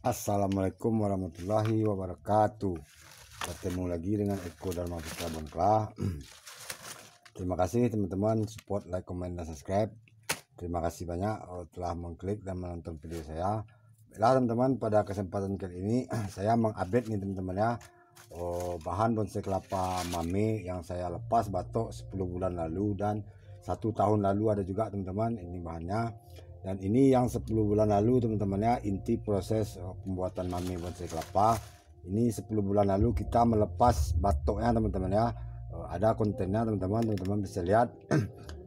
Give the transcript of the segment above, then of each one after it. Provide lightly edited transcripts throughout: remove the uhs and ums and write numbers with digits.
Assalamualaikum warahmatullahi wabarakatuh. Bertemu lagi dengan Eko Dharma Putra Bongkla. Terima kasih teman-teman support, like, comment, dan subscribe. Terima kasih banyak telah mengklik dan menonton video saya. Baiklah teman-teman, pada kesempatan kali ini saya mengupdate nih teman-teman ya, bahan bonsai kelapa mame yang saya lepas batok 10 bulan lalu dan 1 tahun lalu ada juga teman-teman. Ini bahannya. Dan ini yang 10 bulan lalu teman-teman ya, inti proses pembuatan mame bonsai kelapa. Ini 10 bulan lalu kita melepas batoknya teman-teman ya. Ada kontennya teman-teman bisa lihat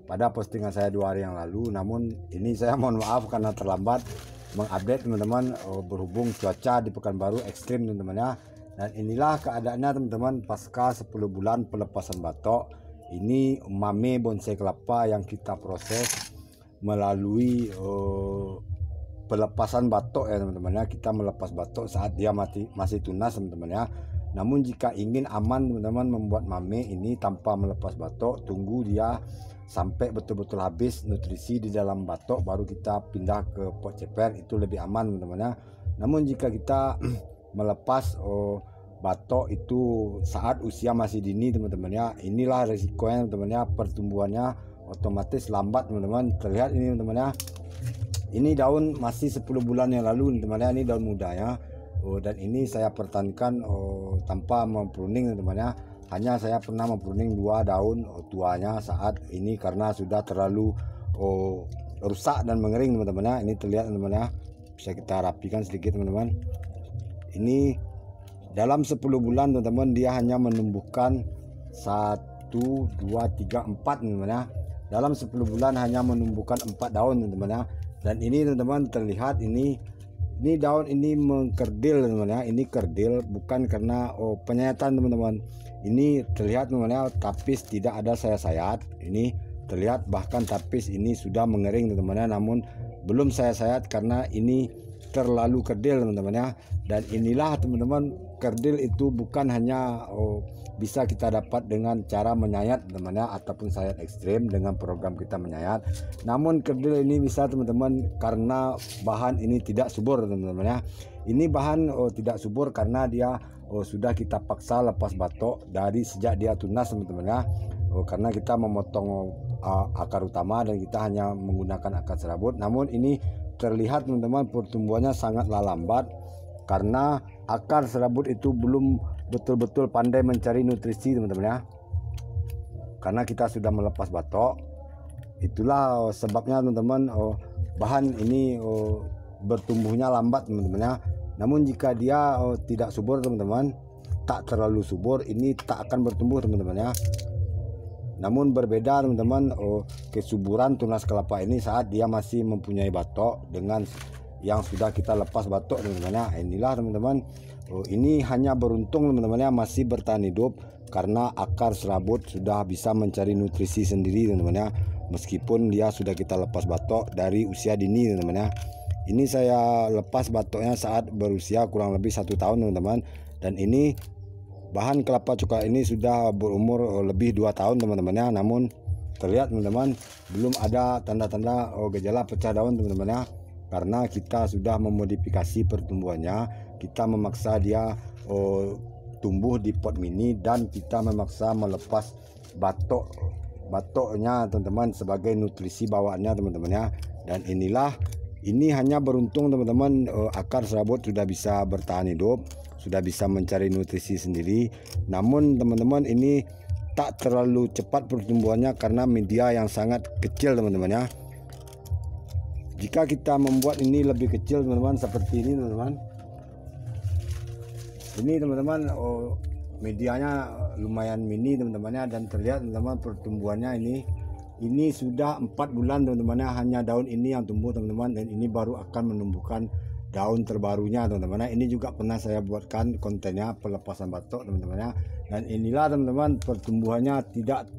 pada postingan saya 2 hari yang lalu. Namun ini saya mohon maaf karena terlambat mengupdate teman-teman, berhubung cuaca di Pekanbaru ekstrim teman-teman ya. Dan inilah keadaannya teman-teman pasca 10 bulan pelepasan batok. Ini mame bonsai kelapa yang kita proses melalui pelepasan batok ya teman-teman ya. Kita melepas batok saat dia masih tunas teman-teman ya. Namun jika ingin aman teman-teman membuat mame ini tanpa melepas batok, tunggu dia sampai betul-betul habis nutrisi di dalam batok baru kita pindah ke pot ceper, itu lebih aman teman-teman ya. Namun jika kita melepas batok itu saat usia masih dini teman-teman ya, inilah resikonya teman-teman ya, pertumbuhannya otomatis lambat teman-teman. Terlihat ini teman-teman ya, ini daun masih 10 bulan yang lalu teman-teman ya, ini daun muda ya. Dan ini saya pertahankan tanpa mempruning teman-teman ya. Hanya saya pernah mempruning 2 daun tuanya saat ini karena sudah terlalu rusak dan mengering teman-teman ya. Ini terlihat teman-teman ya, bisa kita rapikan sedikit teman-teman. Ini dalam 10 bulan teman-teman dia hanya menumbuhkan 1, 2, 3, 4 teman-teman ya. Dalam 10 bulan hanya menumbuhkan 4 daun teman-teman ya. Dan ini teman-teman terlihat ini daun ini mengkerdil teman-teman ya. Ini kerdil bukan karena penyayatan teman-teman. Ini terlihat teman-teman ya, tapis tidak ada sayat-sayat. Ini terlihat bahkan tapis ini sudah mengering teman-teman ya. Namun belum saya sayat karena ini terlalu kerdil teman-teman ya. Dan inilah teman-teman, kerdil itu bukan hanya bisa kita dapat dengan cara menyayat teman-teman ya, ataupun sayat ekstrim dengan program kita menyayat. Namun kerdil ini bisa teman-teman karena bahan ini tidak subur teman-teman ya. Ini bahan tidak subur karena dia sudah kita paksa lepas batok dari sejak dia tunas teman-teman ya. Karena kita memotong akar utama dan kita hanya menggunakan akar serabut. Namun ini terlihat teman-teman pertumbuhannya sangatlah lambat karena akar serabut itu belum betul-betul pandai mencari nutrisi teman-teman ya. Karena kita sudah melepas batok, itulah sebabnya teman-teman bahan ini bertumbuhnya lambat teman-teman ya. Namun jika dia tidak subur teman-teman, tak terlalu subur, ini tak akan bertumbuh teman-teman ya. Namun berbeda teman-teman kesuburan tunas kelapa ini saat dia masih mempunyai batok dengan yang sudah kita lepas batok teman-teman ya. Inilah teman-teman, ini hanya beruntung teman-teman ya, masih bertahan hidup karena akar serabut sudah bisa mencari nutrisi sendiri teman-teman ya. Meskipun dia sudah kita lepas batok dari usia dini teman-teman ya. Ini saya lepas batoknya saat berusia kurang lebih 1 tahun teman-teman. Dan ini bahan kelapa cuka ini sudah berumur lebih 2 tahun teman-teman ya. Namun terlihat teman-teman belum ada tanda-tanda gejala pecah daun teman-teman ya. Karena kita sudah memodifikasi pertumbuhannya, kita memaksa dia tumbuh di pot mini dan kita memaksa melepas batoknya teman-teman sebagai nutrisi bawaannya teman-teman ya. Dan ini hanya beruntung teman-teman, akar serabut sudah bisa bertahan hidup, sudah bisa mencari nutrisi sendiri. Namun teman-teman ini tak terlalu cepat pertumbuhannya karena media yang sangat kecil teman-teman ya. Jika kita membuat ini lebih kecil teman-teman, seperti ini teman-teman. Ini teman-teman medianya lumayan mini teman-teman ya. Dan terlihat teman-teman pertumbuhannya ini sudah 4 bulan teman-teman ya. Hanya daun ini yang tumbuh teman-teman, dan ini baru akan menumbuhkan daun terbarunya teman-teman ya. Ini juga pernah saya buatkan kontennya pelepasan batok teman-teman ya. Dan inilah teman-teman pertumbuhannya tidak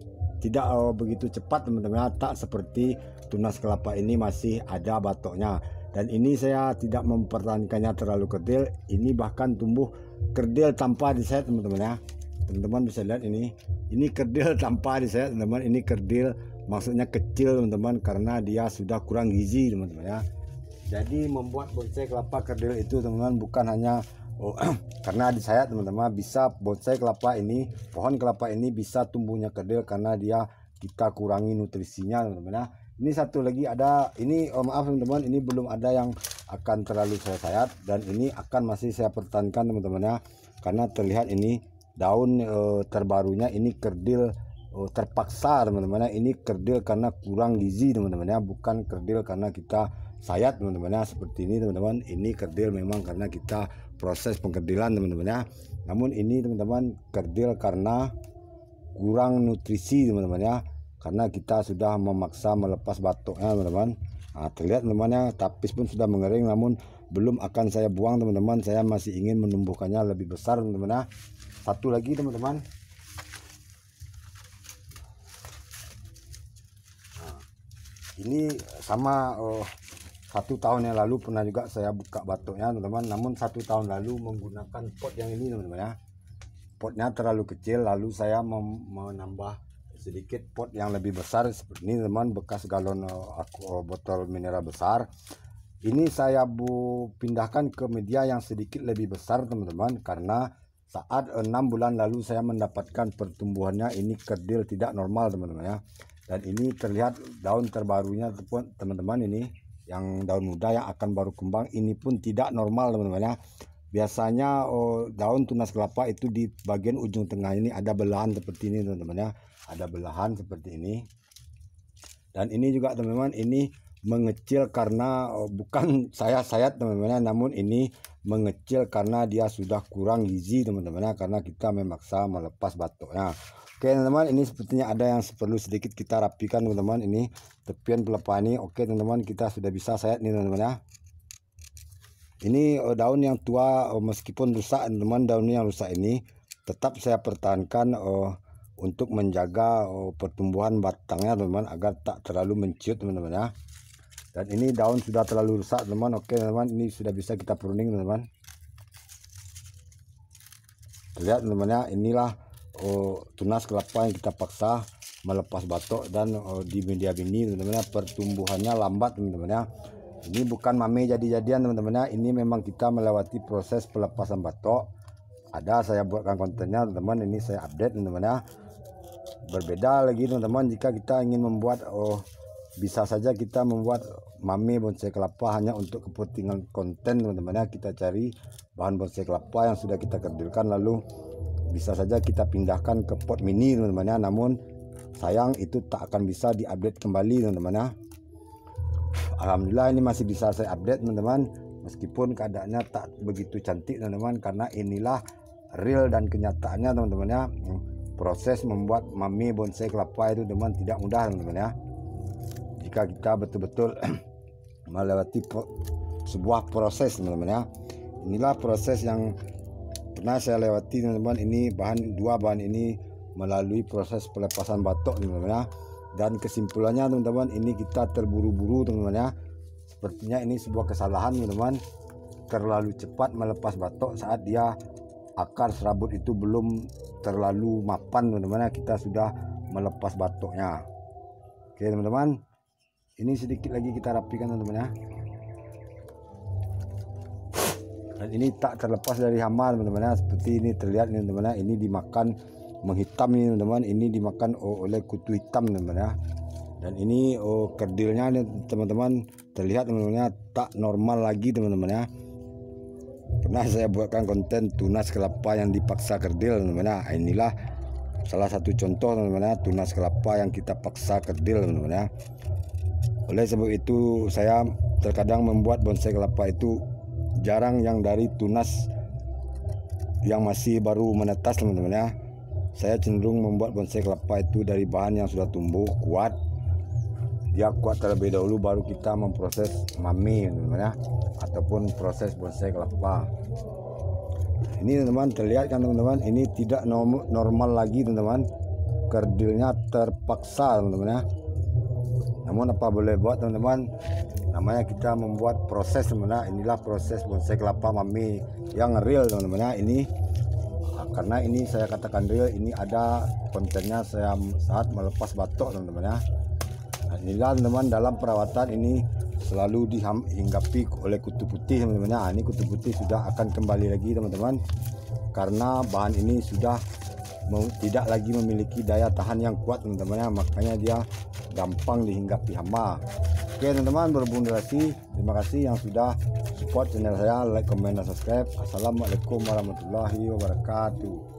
begitu cepat teman-teman ya. Tak seperti tunas kelapa ini masih ada batoknya. Dan ini saya tidak mempertahankannya terlalu kerdil. Ini bahkan tumbuh kerdil tanpa disayat teman-teman ya. Teman-teman bisa lihat ini kerdil tanpa disayat teman-teman. Ini kerdil maksudnya kecil teman-teman karena dia sudah kurang gizi teman-teman ya. Jadi membuat bonsai kelapa kerdil itu teman-teman bukan hanya karena adik saya teman-teman, bisa bonsai kelapa ini, pohon kelapa ini bisa tumbuhnya kerdil karena dia kita kurangi nutrisinya teman-teman ya. Ini satu lagi ada ini, maaf teman-teman, ini belum ada yang akan terlalu saya sayat, dan ini akan masih saya pertahankan teman-teman ya, karena terlihat ini daun terbarunya ini kerdil terpaksa teman-teman ya. Ini kerdil karena kurang gizi teman-teman ya, bukan kerdil karena kita sayat teman-teman ya. Seperti ini teman-teman, ini kerdil memang karena kita proses pengkerdilan teman-teman ya. Namun ini teman-teman kerdil karena kurang nutrisi teman-teman ya, karena kita sudah memaksa melepas batoknya teman-teman. Nah, terlihat teman-teman ya, tapis pun sudah mengering, namun belum akan saya buang teman-teman. Saya masih ingin menumbuhkannya lebih besar teman-teman ya. Satu lagi teman-teman, ini sama 1 tahun yang lalu pernah juga saya buka batoknya teman-teman. Namun 1 tahun lalu menggunakan pot yang ini teman-teman ya, potnya terlalu kecil, lalu saya menambah sedikit pot yang lebih besar seperti ini teman, bekas galon botol mineral besar. Ini saya pindahkan ke media yang sedikit lebih besar teman-teman, karena saat 6 bulan lalu saya mendapatkan pertumbuhannya ini kerdil tidak normal teman-teman ya. Dan ini terlihat daun terbarunya teman-teman, ini yang daun muda yang akan baru kembang ini pun tidak normal teman-teman ya. Biasanya daun tunas kelapa itu di bagian ujung tengah ini ada belahan seperti ini teman-teman ya, ada belahan seperti ini. Dan ini juga teman-teman, ini mengecil karena bukan saya sayat teman-teman ya, namun ini mengecil karena dia sudah kurang gizi teman-teman ya, karena kita memaksa melepas batoknya. Oke teman-teman, ini sepertinya ada yang perlu sedikit kita rapikan teman-teman. Ini tepian pelepah ini. Oke teman-teman, kita sudah bisa sayat nih teman-teman ya. Ini daun yang tua meskipun rusak teman-teman, daunnya yang rusak ini tetap saya pertahankan untuk menjaga pertumbuhan batangnya teman-teman, agar tak terlalu menciut teman-teman ya. Dan ini daun sudah terlalu rusak teman-teman. Oke teman-teman, ini sudah bisa kita pruning teman-teman. Lihat teman-teman ya, inilah tunas kelapa yang kita paksa melepas batok, dan di media bini teman-teman ya, pertumbuhannya lambat teman-teman ya. Ini bukan mame jadi-jadian teman-teman ya, ini memang kita melewati proses pelepasan batok. Ada saya buatkan kontennya teman-teman, ini saya update teman-teman ya. Berbeda lagi teman-teman jika kita ingin membuat bisa saja kita membuat mame bonsai kelapa hanya untuk kepentingan konten teman-teman ya. Kita cari bahan bonsai kelapa yang sudah kita kerdilkan, lalu bisa saja kita pindahkan ke pot mini teman-teman ya. Namun sayang itu tak akan bisa diupdate kembali teman-teman ya. Alhamdulillah ini masih bisa saya update teman-teman, meskipun keadaannya tak begitu cantik teman-teman, karena inilah real dan kenyataannya teman-teman ya. Proses membuat mame bonsai kelapa itu teman tidak mudah teman-teman ya. Jika kita betul-betul melewati sebuah proses teman-teman ya. Inilah proses yang pernah saya lewati teman-teman. Ini dua bahan ini melalui proses pelepasan batok teman-teman ya. Dan kesimpulannya teman-teman, ini kita terburu-buru teman-teman ya. Sepertinya ini sebuah kesalahan teman-teman, terlalu cepat melepas batok saat dia akar serabut itu belum terlalu mapan teman-teman ya, kita sudah melepas batoknya. Oke teman-teman, ini sedikit lagi kita rapikan teman-teman ya. Dan ini tak terlepas dari hama teman-teman ya, seperti ini terlihat teman-teman ya. Ini dimakan menghitam ini teman-teman, ini dimakan oleh kutu hitam teman-teman ya. Dan ini kerdilnya teman-teman terlihat teman-teman ya, tak normal lagi teman-teman ya. Pernah saya buatkan konten tunas kelapa yang dipaksa kerdil teman-teman ya. Inilah salah satu contoh teman-teman ya, tunas kelapa yang kita paksa kerdil teman-teman ya. Oleh sebab itu saya terkadang membuat bonsai kelapa itu jarang yang dari tunas yang masih baru menetas teman-teman ya. Saya cenderung membuat bonsai kelapa itu dari bahan yang sudah tumbuh kuat. Dia kuat terlebih dahulu, baru kita memproses mame teman-teman ya, ataupun proses bonsai kelapa. Ini teman-teman terlihat kan teman-teman, ini tidak normal lagi teman-teman, kerdilnya terpaksa teman-teman ya. Namun apa boleh buat teman-teman, namanya kita membuat proses teman-teman ya. Inilah proses bonsai kelapa mame yang real teman-teman ya. Ini karena ini saya katakan real, ini ada kontennya saya saat melepas batok teman-teman ya. Nah, inilah teman-teman dalam perawatan ini selalu dihinggapi oleh kutu putih teman-teman ya. Ini kutu putih sudah akan kembali lagi teman-teman, karena bahan ini sudah tidak lagi memiliki daya tahan yang kuat teman-teman ya, makanya dia gampang dihinggapi hama. Oke teman-teman, berhubung durasi, terima kasih yang sudah support channel saya, like, comment, dan subscribe. Assalamualaikum warahmatullahi wabarakatuh.